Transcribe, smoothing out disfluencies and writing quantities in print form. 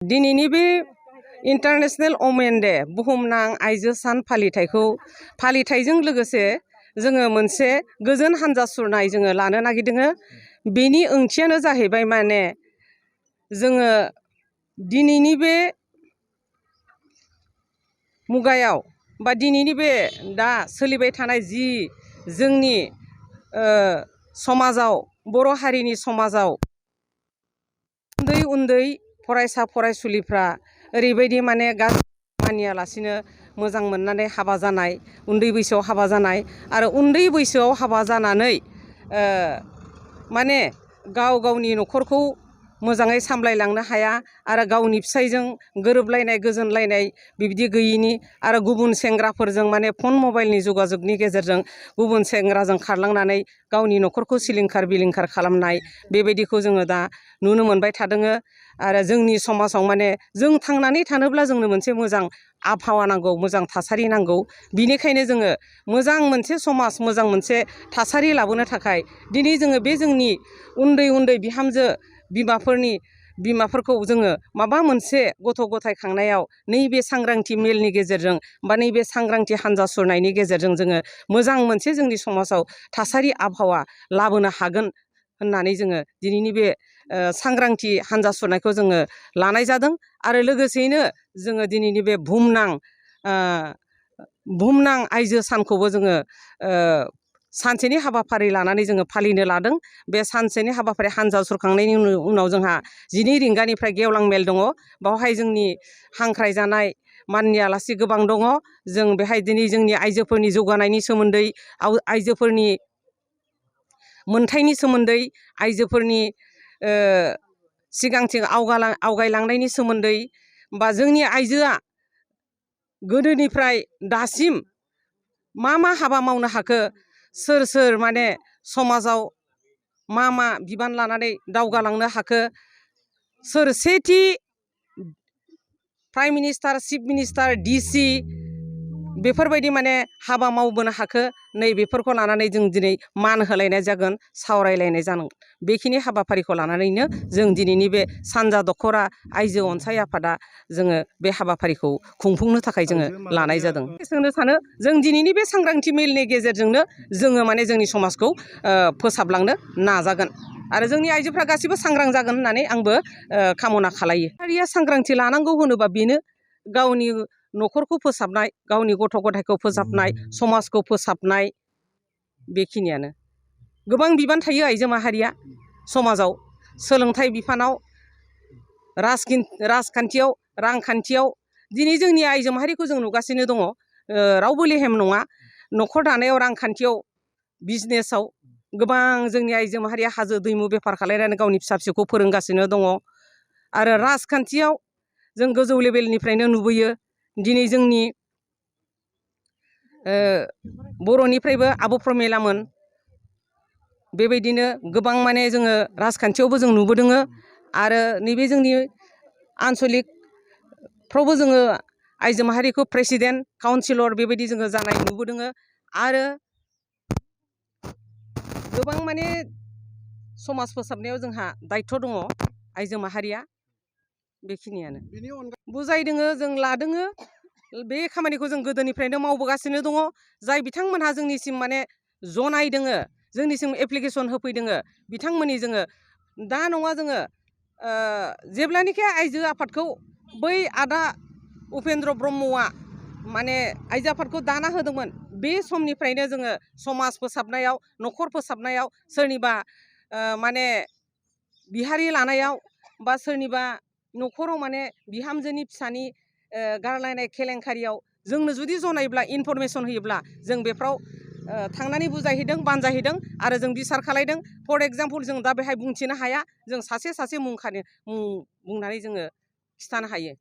दिनैनि बे international women day बुहुमनां आइजो सान फालिथायजों लोगोसे जोङो मोनसे गोजोन हानजा सुरनाय जोङो लानो नागिरदों। बेनि ओंथियानो जाहैबाय माने जोङो दिनैनि बे मुगायाव बा दिनैनि बे दा सोलिबाय थानाय जि जोंनि समाजाव बर' हारिनि समाजाव उन्दै उन्दै फरायसा फरायसुलिफ्रा ओरैबायदि माने गाज्रि मानियालासिनो मोजां मोननानै हाबा जानाय, उन्दै बैसोआव हाबा जानाय आरो उन्दै बैसोआव हाबा जानानै माने गावनि न'खरखौ मोजाङै सामलायलांनो हाया आरो गावनि फिसायजों गोरोबलायनाय गोजोनलायनाय बिब्दि गैयिनि आरो गुबुन सेंग्राफोरजों माने फन मबाइलनि जगाजगनि गेजेरजों गुबुन सेंग्राजों खारलांनानै गावनि न'खरखौ सिलिंखार बिलिंखार खालामनाय बेबायदिखौ जोङो दा नुनो मोनबाय थादों। आरो जोंनि समाजाव माने जों थांनानै थानोब्ला जोंनो मोनसे मोजां आबहावा नांगौ, मोजां थासारि नांगौ। बिनिखायनो जोङो मोजां मोनसे समाज, मोजां मोनसे थासारि लाबोनो थाखाय दिनै जोङो बे जोंनि उन्दै उन्दै बिहामजो बिमाफोरखौ जोङो माबा मोनसे गथ' गथाय खांनायाव नैबे सांग्रांथि मेलनि गेजेरजों बा नैबे सांग्रांथि हानजा सुरनायनि गेजेरजों जोङो मोजां मोनसे जोंनि समाजाव थासारि आबहावा लाबोनो हागोन होननानै जोङो दिनैनि बे सांग्रांथि हानजा सुरनायखौ जोङो लानाय जादों। आरो लोगोसेयैनो जोङो दिनैनि बे बुहुमनां आइजो सानखौबो जोङो सानसेनि हाबाफारि लानानै जोङो फालिनो लादों। बे सानसेनि हाबाफारि हानजा सुरखांनायनि उनाव जोंहा 12 रिंगानिफ्राय गेवलां मेल दङ। बावहाय जोंनि हांख्राय जानाय माननि आलासि गोबां दङ। जों बेहाय दिनै जोंनि आइजोफोरनि जौगानायनि सोमोन्दै, आइजोफोरनि मोनथायनि सोमोन्दै, आइजोफोरनि सिगांथिं आवगायलांनायनि सोमोन्दै बा जोंनि आइजोआ गोदोनिफ्राय दासिम मा हाबा मावनो हाखो, सोर माने समाजाव मा बिबान लानानै दावगालांनो हाखो, सोर सेथि prime minister, chief minister, DC बेफोरबायदि माने हाबा मावबोनो हाखो, नै बेफोरखौ लानानै जों दिनै मान होलायनाय जागोन, सावरायलायनाय जागोन। बेखिनि हाबाफारिखौ लानानैनो जों दिनैनि बे सानजा दख'रा आइजो अनसाय आफादा जोङो बे हाबाफारिखौ खुंफुंनो थाखाय जोङो लानाय जादों। सोंनो सानो जों दिनैनि बे सांग्रांथि मेलनि गेजेरजोंनो जोङो माने जोंनि समाजखौ फोसाबलांनो नाजागोन आरो जोंनि आइजोफ्रा गासिबो सांग्रां जागोन होननानै आंबो कामना खालायो। हारिया सांग्रांथि लानांगौ होनोबा बेनो गावनि न'खरखौ फोसाबनाय, गावनि गथ' गथायखौ फोसाबनाय, समाजखौ फोसाबनाय, बेखिनियानो। गोबां बिबान थायो आइजो माहारिया समाजाव, सोलोंथाइ बिफानाव, राजखान्थियाव, रांखान्थियाव। दिनै जोंनि आइजो माहारिखौ जों नुगासिनो दङ, रावबो लेहेम नङा। न'खर दानायाव, रांखान्थियाव, बिजनेसाव गोबां जोंनि आइजो माहारिया हाजो दैमु बेफार खालामनानै गावनि फिसा फिसौखौ फोरोंगासिनो दङ। आरो राजखान्थियाव जों गोजौ लेभेलनिफ्रायनो नुबोयो। दिनै जोंनि बर'निफ्रायबो आब' प्रमेलामोन बेबायदिनो गोबां माने जोङो राजखान्थियावबो जों नुबोदों। आरो नैबे जोंनि आनसलिकफ्रावबो जोङो आइजो माहारिखौ प्रेसिडेन्ट, काउन्सिलर बेबायदि जोङो जानाय नुबोदों। आरो गोबां माने समाज फोसाबनायाव जोंहा दायथ' दङ आइजो माहारिया, बेखिनियानो। बुजायदों, जों लादों, बे खामानिखौ जों गोदोनिफ्रायनो मावबोगासिनो दङ। जाय बिथांमोनहा जोंनिसिम माने जनायदों, जोंनिसिम एप्लिकेसन होफैदों, बिथांमोननि जोङो दा नङा जोङो जेब्लानिखि आइजो आफादखौ बै आदा उपेन्द्र ब्रह्मआ माने आइजो आफादखौ दाना होदोंमोन, बे समनिफ्रायनो जोङो समाज फोसाबनायाव, न'खर फोसाबनायाव, सोरनिबा माने बिहारि लानायाव बा सोरनिबा न'खराव माने बिहामजोनि फिसानि गारलायनाय केलेंकारियाव जोंनो जुदि जनायब्ला, इनफरमेसन होयोब्ला जों बेफ्राव थांनानै बुजायहैदों, बानजायहैदों आरो जों बिसार खालायदों। फर एग्जाम्पल जों दा बेहाय बुंथिनो हाया, जों सासे मुं बुंनानै जोङो खिथानो हायो।